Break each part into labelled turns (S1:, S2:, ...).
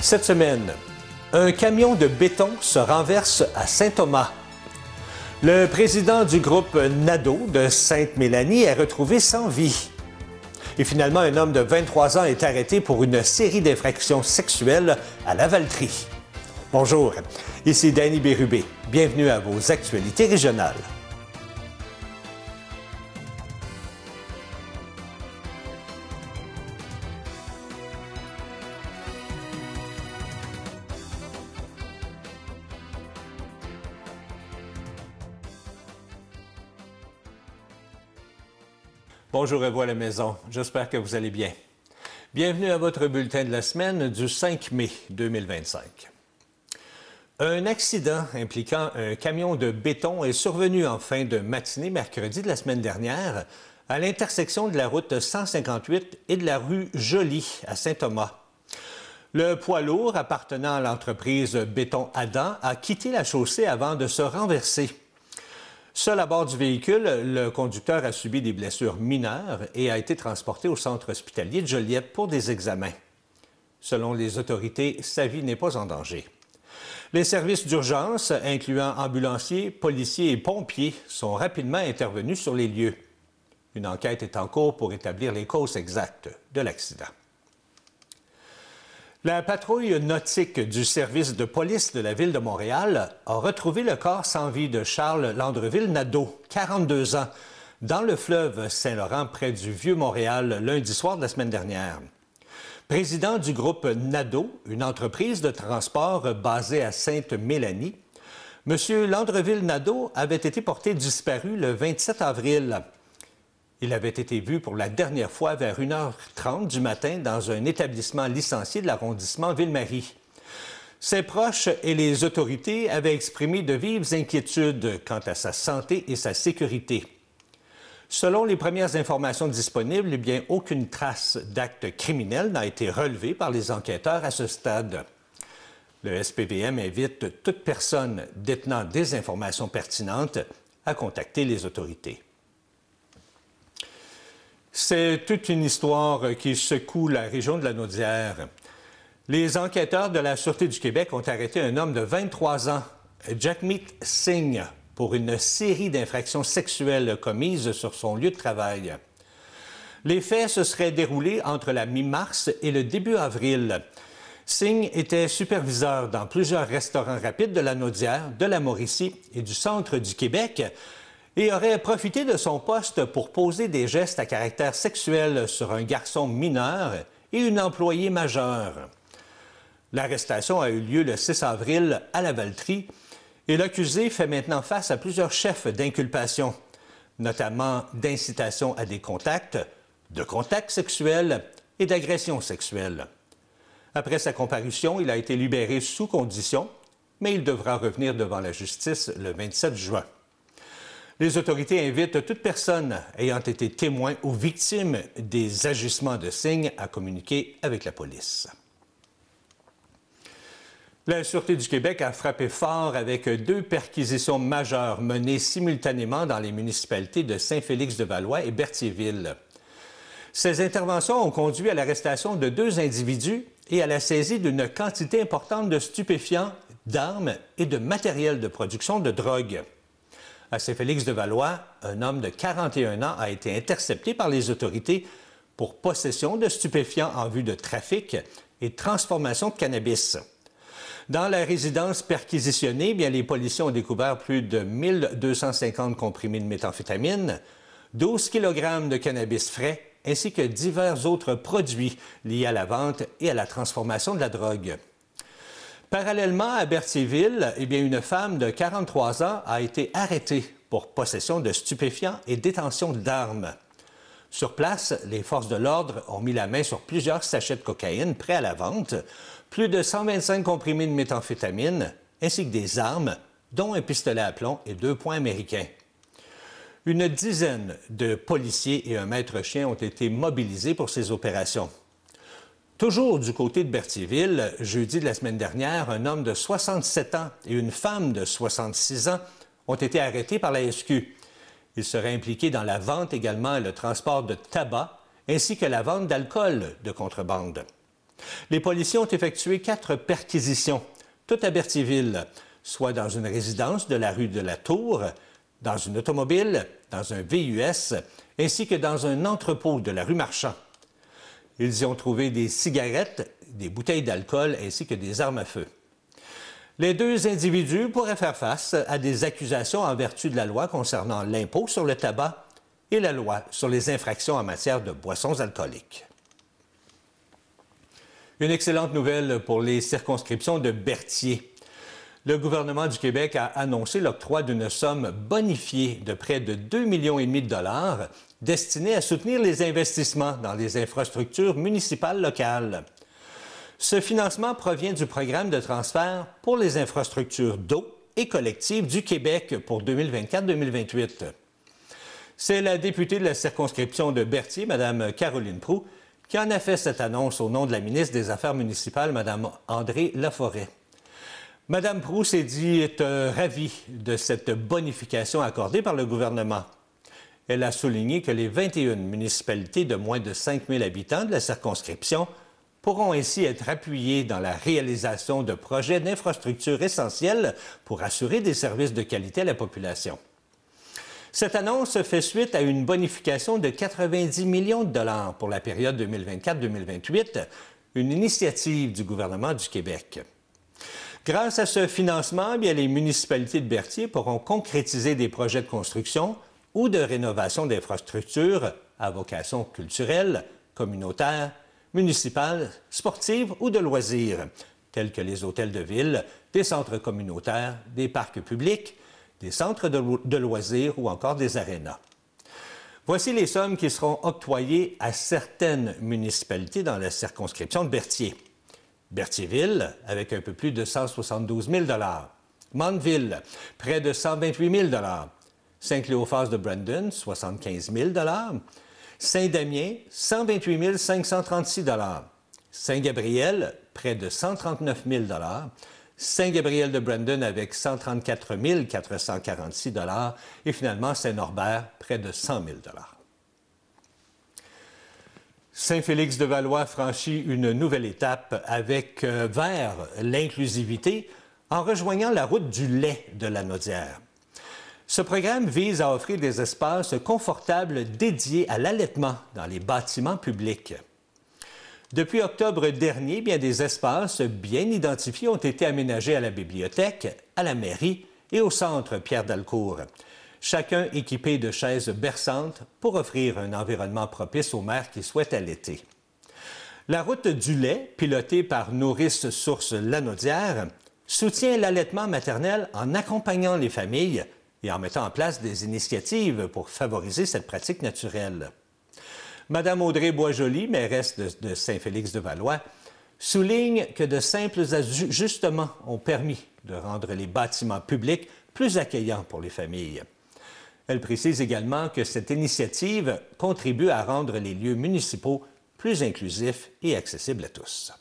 S1: Cette semaine, un camion de béton se renverse à Saint-Thomas. Le président du groupe Nadeau de Sainte-Mélanie est retrouvé sans vie. Et finalement, un homme de 23 ans est arrêté pour une série d'infractions sexuelles à Lavaltrie. Bonjour, ici Danny Bérubé. Bienvenue à vos actualités régionales. Bonjour à vous à la maison, j'espère que vous allez bien. Bienvenue à votre bulletin de la semaine du 5 mai 2025. Un accident impliquant un camion de béton est survenu en fin de matinée mercredi de la semaine dernière à l'intersection de la route 158 et de la rue Joly à Saint-Thomas. Le poids lourd appartenant à l'entreprise Béton Adam a quitté la chaussée avant de se renverser. Seul à bord du véhicule, le conducteur a subi des blessures mineures et a été transporté au centre hospitalier de Joliette pour des examens. Selon les autorités, sa vie n'est pas en danger. Les services d'urgence, incluant ambulanciers, policiers et pompiers, sont rapidement intervenus sur les lieux. Une enquête est en cours pour établir les causes exactes de l'accident. La patrouille nautique du service de police de la Ville de Montréal a retrouvé le corps sans vie de Charles Landreville-Nadeau, 42 ans, dans le fleuve Saint-Laurent près du Vieux-Montréal lundi soir de la semaine dernière. Président du groupe Nadeau, une entreprise de transport basée à Sainte-Mélanie, M. Landreville-Nadeau avait été porté disparu le 27 avril. Il avait été vu pour la dernière fois vers 1h30 du matin dans un établissement licencié de l'arrondissement Ville-Marie. Ses proches et les autorités avaient exprimé de vives inquiétudes quant à sa santé et sa sécurité. Selon les premières informations disponibles, eh bien, aucune trace d'acte criminel n'a été relevée par les enquêteurs à ce stade. Le SPVM invite toute personne détenant des informations pertinentes à contacter les autorités. C'est toute une histoire qui secoue la région de la Naudière. Les enquêteurs de la Sûreté du Québec ont arrêté un homme de 23 ans, Jagmeet Singh, pour une série d'infractions sexuelles commises sur son lieu de travail. Les faits se seraient déroulés entre la mi-mars et le début avril. Singh était superviseur dans plusieurs restaurants rapides de la Naudière, de la Mauricie et du centre du Québec, et aurait profité de son poste pour poser des gestes à caractère sexuel sur un garçon mineur et une employée majeure. L'arrestation a eu lieu le 6 avril à Lavaltrie et l'accusé fait maintenant face à plusieurs chefs d'inculpation, notamment d'incitation à des contacts, de contacts sexuels et d'agressions sexuelles. Après sa comparution, il a été libéré sous condition, mais il devra revenir devant la justice le 27 juin. Les autorités invitent toute personne ayant été témoin ou victime des agissements de Singh à communiquer avec la police. La Sûreté du Québec a frappé fort avec 2 perquisitions majeures menées simultanément dans les municipalités de Saint-Félix-de-Valois et Berthierville. Ces interventions ont conduit à l'arrestation de 2 individus et à la saisie d'une quantité importante de stupéfiants, d'armes et de matériel de production de drogue. À Saint-Félix-de-Valois, un homme de 41 ans a été intercepté par les autorités pour possession de stupéfiants en vue de trafic et transformation de cannabis. Dans la résidence perquisitionnée, bien, les policiers ont découvert plus de 1250 comprimés de méthamphétamine, 12 kg de cannabis frais, ainsi que divers autres produits liés à la vente et à la transformation de la drogue. Parallèlement, à Berthierville, eh bien, une femme de 43 ans a été arrêtée pour possession de stupéfiants et détention d'armes. Sur place, les forces de l'ordre ont mis la main sur plusieurs sachets de cocaïne prêts à la vente, plus de 125 comprimés de méthamphétamine, ainsi que des armes, dont un pistolet à plomb et 2 poings américains. Une dizaine de policiers et un maître-chien ont été mobilisés pour ces opérations. Toujours du côté de Berthierville, jeudi de la semaine dernière, un homme de 67 ans et une femme de 66 ans ont été arrêtés par la SQ. Ils seraient impliqués dans la vente également et le transport de tabac, ainsi que la vente d'alcool de contrebande. Les policiers ont effectué 4 perquisitions, toutes à Berthierville, soit dans une résidence de la rue de la Tour, dans une automobile, dans un VUS, ainsi que dans un entrepôt de la rue Marchand. Ils y ont trouvé des cigarettes, des bouteilles d'alcool ainsi que des armes à feu. Les 2 individus pourraient faire face à des accusations en vertu de la loi concernant l'impôt sur le tabac et la loi sur les infractions en matière de boissons alcooliques. Une excellente nouvelle pour les circonscriptions de Berthier. Le gouvernement du Québec a annoncé l'octroi d'une somme bonifiée de près de 2,5 millions de dollars destinée à soutenir les investissements dans les infrastructures municipales locales. Ce financement provient du programme de transfert pour les infrastructures d'eau et collectives du Québec pour 2024-2028. C'est la députée de la circonscription de Berthier, Mme Caroline Proulx, qui en a fait cette annonce au nom de la ministre des Affaires municipales, Mme André Laforêt. Mme Proulx s'est dit être ravie de cette bonification accordée par le gouvernement. Elle a souligné que les 21 municipalités de moins de 5 000 habitants de la circonscription pourront ainsi être appuyées dans la réalisation de projets d'infrastructures essentiels pour assurer des services de qualité à la population. Cette annonce fait suite à une bonification de 90 millions de dollars pour la période 2024-2028, une initiative du gouvernement du Québec. Grâce à ce financement, les municipalités de Berthier pourront concrétiser des projets de construction ou de rénovation d'infrastructures à vocation culturelle, communautaire, municipale, sportive ou de loisirs, tels que les hôtels de ville, des centres communautaires, des parcs publics, des centres de loisirs ou encore des arénas. Voici les sommes qui seront octroyées à certaines municipalités dans la circonscription de Berthier. Berthierville, avec un peu plus de 172 000 Mandeville, près de 128 000 Saint-Cléophas de Brandon, 75 000 Saint-Damien, 128 536 Saint-Gabriel, près de 139 000 Saint-Gabriel de Brandon avec 134 446 et finalement Saint-Norbert, près de 100 000 Saint-Félix-de-Valois franchit une nouvelle étape vers l'inclusivité en rejoignant la route du lait de Lanaudière. Ce programme vise à offrir des espaces confortables dédiés à l'allaitement dans les bâtiments publics. Depuis octobre dernier, des espaces bien identifiés ont été aménagés à la bibliothèque, à la mairie et au centre Pierre Dalcour, chacun équipé de chaises berçantes pour offrir un environnement propice aux mères qui souhaitent allaiter. La route du lait, pilotée par Nourrice Source Lanaudière, soutient l'allaitement maternel en accompagnant les familles et en mettant en place des initiatives pour favoriser cette pratique naturelle. Mme Audrey Boisjoli, mairesse de Saint-Félix-de-Valois, souligne que de simples ajustements ont permis de rendre les bâtiments publics plus accueillants pour les familles. Elle précise également que cette initiative contribue à rendre les lieux municipaux plus inclusifs et accessibles à tous.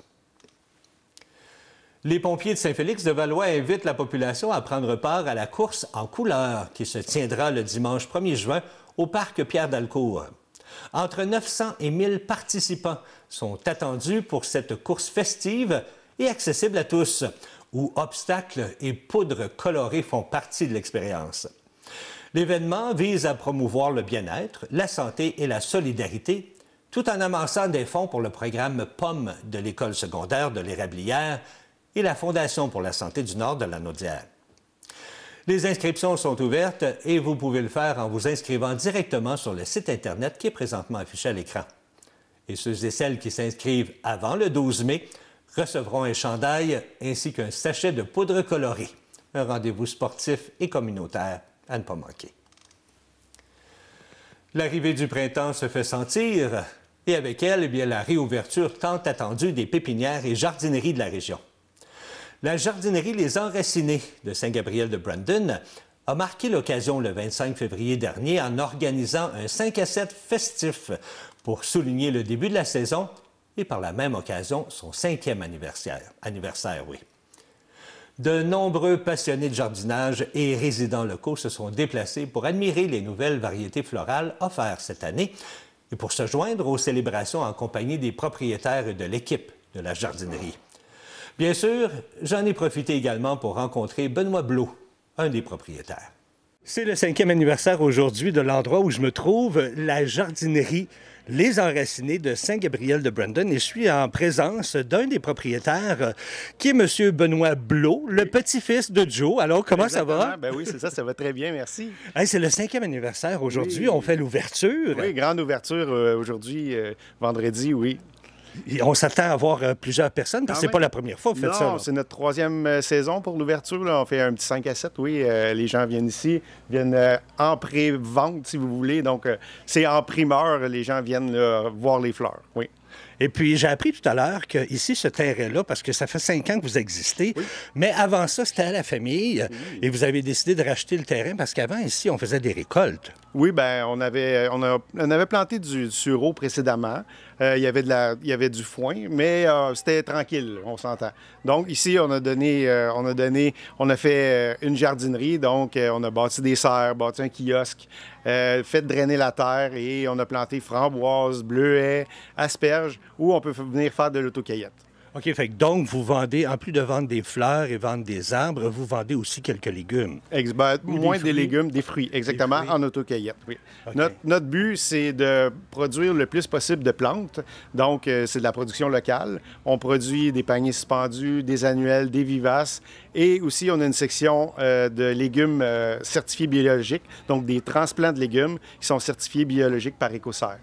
S1: Les pompiers de Saint-Félix-de-Valois invitent la population à prendre part à la course en couleurs qui se tiendra le dimanche 1er juin au parc Pierre Dalcour. Entre 900 et 1000 participants sont attendus pour cette course festive et accessible à tous, où obstacles et poudres colorées font partie de l'expérience. L'événement vise à promouvoir le bien-être, la santé et la solidarité, tout en amassant des fonds pour le programme POM de l'École secondaire de l'Érablière et la Fondation pour la santé du Nord de Lanaudière. Les inscriptions sont ouvertes et vous pouvez le faire en vous inscrivant directement sur le site Internet qui est présentement affiché à l'écran. Et ceux et celles qui s'inscrivent avant le 12 mai recevront un chandail ainsi qu'un sachet de poudre colorée. Un rendez-vous sportif et communautaire à ne pas manquer. L'arrivée du printemps se fait sentir et avec elle, la réouverture tant attendue des pépinières et jardineries de la région. La jardinerie Les Enracinés de Saint-Gabriel de Brandon a marqué l'occasion le 25 février dernier en organisant un 5 à 7 festif pour souligner le début de la saison et par la même occasion son 5e anniversaire. De nombreux passionnés de jardinage et résidents locaux se sont déplacés pour admirer les nouvelles variétés florales offertes cette année et pour se joindre aux célébrations en compagnie des propriétaires et de l'équipe de la jardinerie. Bien sûr, j'en ai profité également pour rencontrer Benoît Blot, un des propriétaires. C'est le 5e anniversaire aujourd'hui de l'endroit où je me trouve, la jardinerie Les Enracinés de Saint-Gabriel-de-Brandon. Et je suis en présence d'un des propriétaires, qui est M. Benoît Blot, le petit-fils de Joe. Alors, comment ça va?
S2: Ben oui, c'est ça va très bien, merci.
S1: Hey, c'est le 5e anniversaire aujourd'hui.
S2: Oui.
S1: On fait l'ouverture.
S2: Oui, grande ouverture aujourd'hui, vendredi, oui.
S1: Et on s'attend à voir plusieurs personnes, parce que c'est pas la première fois que vous faites ça.
S2: Non, c'est notre 3e saison pour l'ouverture. On fait un petit 5 à 7, oui. Les gens viennent ici, viennent en pré-vente, si vous voulez. Donc, c'est en primeur, les gens viennent là, voir les fleurs, oui.
S1: Et puis, j'ai appris tout à l'heure qu'ici, ce terrain-là, parce que ça fait 5 ans que vous existez,
S2: oui.
S1: Mais avant ça, c'était à la famille.
S2: Oui.
S1: Et vous avez décidé de racheter le terrain parce qu'avant, ici, on faisait des récoltes.
S2: Oui, bien, on avait planté du sureau précédemment. Il y avait du foin, mais c'était tranquille, on s'entend. Donc, ici, on a fait une jardinerie. Donc, on a bâti des serres, bâti un kiosque, fait drainer la terre et on a planté framboises, bleuets, asperges, où on peut venir faire de l'autocueillette.
S1: OK, fait que donc, vous vendez, en plus de vendre des fleurs et vendre des arbres, vous vendez aussi quelques légumes.
S2: Moins des légumes, des fruits, exactement, en autocueillette, oui. Okay. Notre but, c'est de produire le plus possible de plantes. Donc, c'est de la production locale. On produit des paniers suspendus, des annuels, des vivaces. Et aussi, on a une section de légumes certifiés biologiques, donc des transplants de légumes qui sont certifiés biologiques par Écossaire.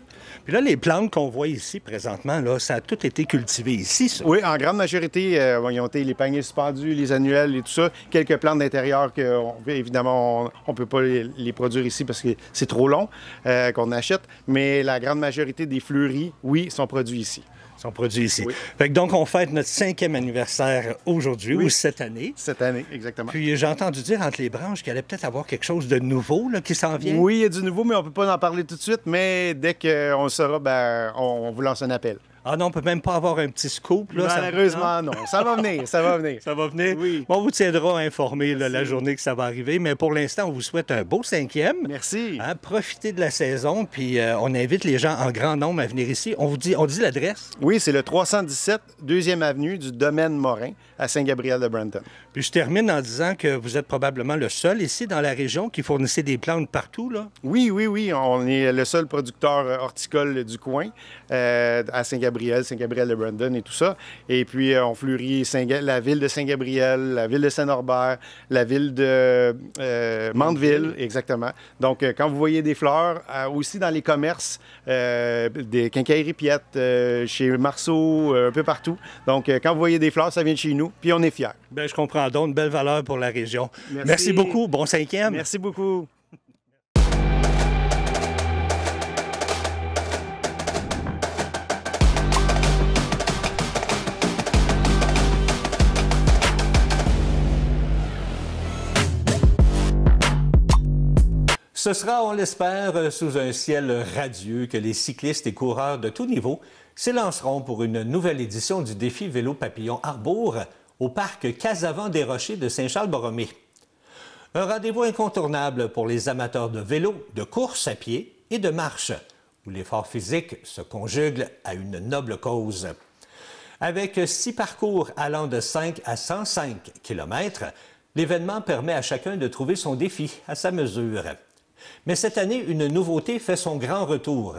S1: Puis là, les plantes qu'on voit ici présentement, là, ça a tout été cultivé ici, ça?
S2: Oui, en grande majorité, ils ont été les paniers suspendus, les annuels et tout ça. Quelques plantes d'intérieur que, évidemment, on ne peut pas les produire ici parce que c'est trop long qu'on achète. Mais la grande majorité des fleuris, oui, sont produits ici.
S1: Sont produits ici.
S2: Oui.
S1: Fait que donc, on fête notre 5e anniversaire aujourd'hui,
S2: oui.
S1: Ou cette année.
S2: Cette année, exactement.
S1: Puis j'ai entendu dire entre les branches qu'il allait peut-être avoir quelque chose de nouveau là, qui s'en vient.
S2: Oui, il y a du nouveau, mais on ne peut pas en parler tout de suite. Mais dès qu'on le saura, ben, on vous lance un appel.
S1: Ah non, on ne peut même pas avoir un petit scoop. Là,
S2: malheureusement, non. Ça va venir, ça va venir.
S1: Ça va venir?
S2: Oui.
S1: Bon, on vous tiendra informé là, la journée que ça va arriver, mais pour l'instant, on vous souhaite un beau 5e.
S2: Merci.
S1: Hein, profitez de la saison, puis on invite les gens en grand nombre à venir ici. On dit l'adresse?
S2: Oui, c'est le 317 2e avenue du Domaine Morin à Saint-Gabriel-de-Brandon.
S1: Puis je termine en disant que vous êtes probablement le seul ici dans la région qui fournissait des plantes partout, là?
S2: Oui. On est le seul producteur horticole du coin à Saint-Gabriel-de-Brandon et tout ça. Et puis, on fleurit la ville de Saint-Gabriel, la ville de Saint-Norbert, la ville de Mandeville, exactement. Donc, quand vous voyez des fleurs, aussi dans les commerces, des quincailleries Piette, chez Marceau, un peu partout. Donc, quand vous voyez des fleurs, ça vient de chez nous, puis on est fiers.
S1: Bien, je comprends donc, une belle valeur pour la région. Merci beaucoup, bon 5e.
S2: Merci beaucoup.
S1: Ce sera, on l'espère, sous un ciel radieux que les cyclistes et coureurs de tout niveau s'élanceront pour une nouvelle édition du défi Vélo Papillon Arbour au parc Casavant-des-Rochers de Saint-Charles-Borromée. Un rendez-vous incontournable pour les amateurs de vélo, de course à pied et de marche, où l'effort physique se conjugue à une noble cause. Avec 6 parcours allant de 5 à 105 km, l'événement permet à chacun de trouver son défi à sa mesure. Mais cette année, une nouveauté fait son grand retour.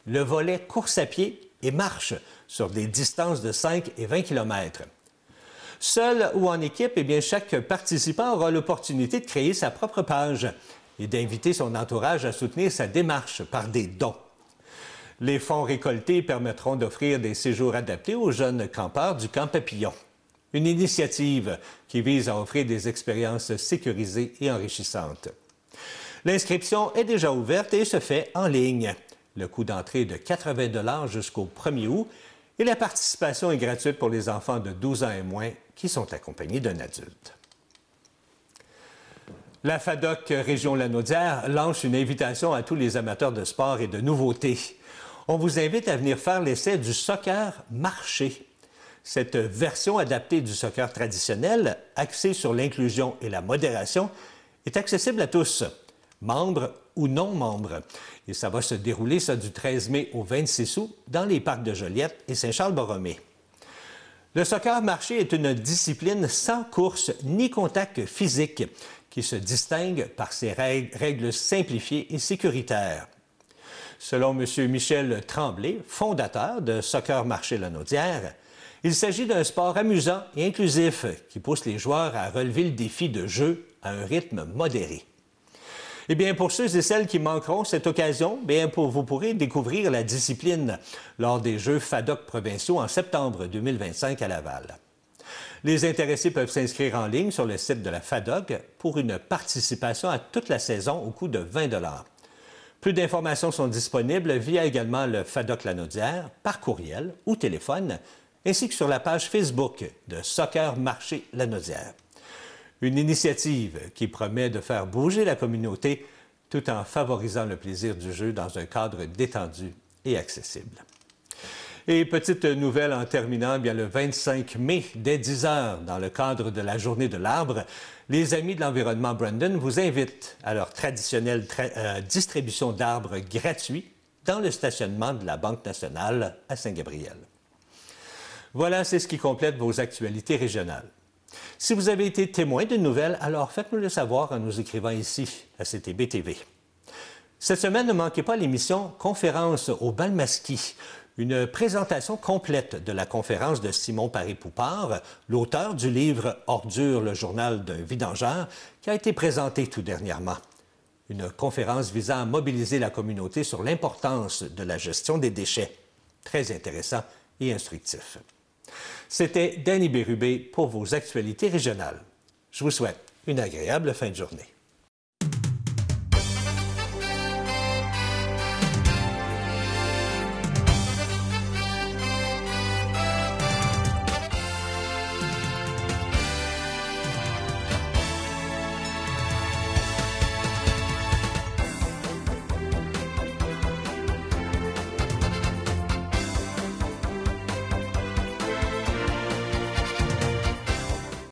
S1: Le volet course à pied et marche sur des distances de 5 et 20 km. Seul ou en équipe, chaque participant aura l'opportunité de créer sa propre page et d'inviter son entourage à soutenir sa démarche par des dons. Les fonds récoltés permettront d'offrir des séjours adaptés aux jeunes campeurs du Camp Papillon. Une initiative qui vise à offrir des expériences sécurisées et enrichissantes. L'inscription est déjà ouverte et se fait en ligne. Le coût d'entrée est de 80 $ jusqu'au 1er août et la participation est gratuite pour les enfants de 12 ans et moins qui sont accompagnés d'un adulte. La FADOC Région Lanaudière lance une invitation à tous les amateurs de sport et de nouveautés. On vous invite à venir faire l'essai du soccer marché. Cette version adaptée du soccer traditionnel, axée sur l'inclusion et la modération, est accessible à tous, membres ou non membres. Et ça va se dérouler du 13 mai au 26 août dans les parcs de Joliette et Saint-Charles-Borromée. Le soccer marché est une discipline sans course ni contact physique qui se distingue par ses règles simplifiées et sécuritaires. Selon M. Michel Tremblay, fondateur de Soccer Marché Lanaudière, il s'agit d'un sport amusant et inclusif qui pousse les joueurs à relever le défi de jeu à un rythme modéré. Eh bien, pour ceux et celles qui manqueront cette occasion, vous pourrez découvrir la discipline lors des Jeux FADOC provinciaux en septembre 2025 à Laval. Les intéressés peuvent s'inscrire en ligne sur le site de la FADOC pour une participation à toute la saison au coût de 20 $. Plus d'informations sont disponibles via également le FADOC Lanaudière, par courriel ou téléphone, ainsi que sur la page Facebook de Soccer Marché Lanaudière. Une initiative qui promet de faire bouger la communauté tout en favorisant le plaisir du jeu dans un cadre détendu et accessible. Et petite nouvelle en terminant, le 25 mai, dès 10 h, dans le cadre de la Journée de l'arbre, les Amis de l'environnement Brandon vous invitent à leur traditionnelle distribution d'arbres gratuits dans le stationnement de la Banque nationale à Saint-Gabriel. Voilà, c'est ce qui complète vos actualités régionales. Si vous avez été témoin d'une nouvelle, alors faites-nous le savoir en nous écrivant ici, à CTB TV. Cette semaine, ne manquez pas l'émission « Conférence au Bal-Masquis », une présentation complète de la conférence de Simon Paré-Poupard, l'auteur du livre « Ordure, le journal d'un vidangeur », qui a été présentée tout dernièrement. Une conférence visant à mobiliser la communauté sur l'importance de la gestion des déchets. Très intéressant et instructif. C'était Danny Bérubé pour vos actualités régionales. Je vous souhaite une agréable fin de journée.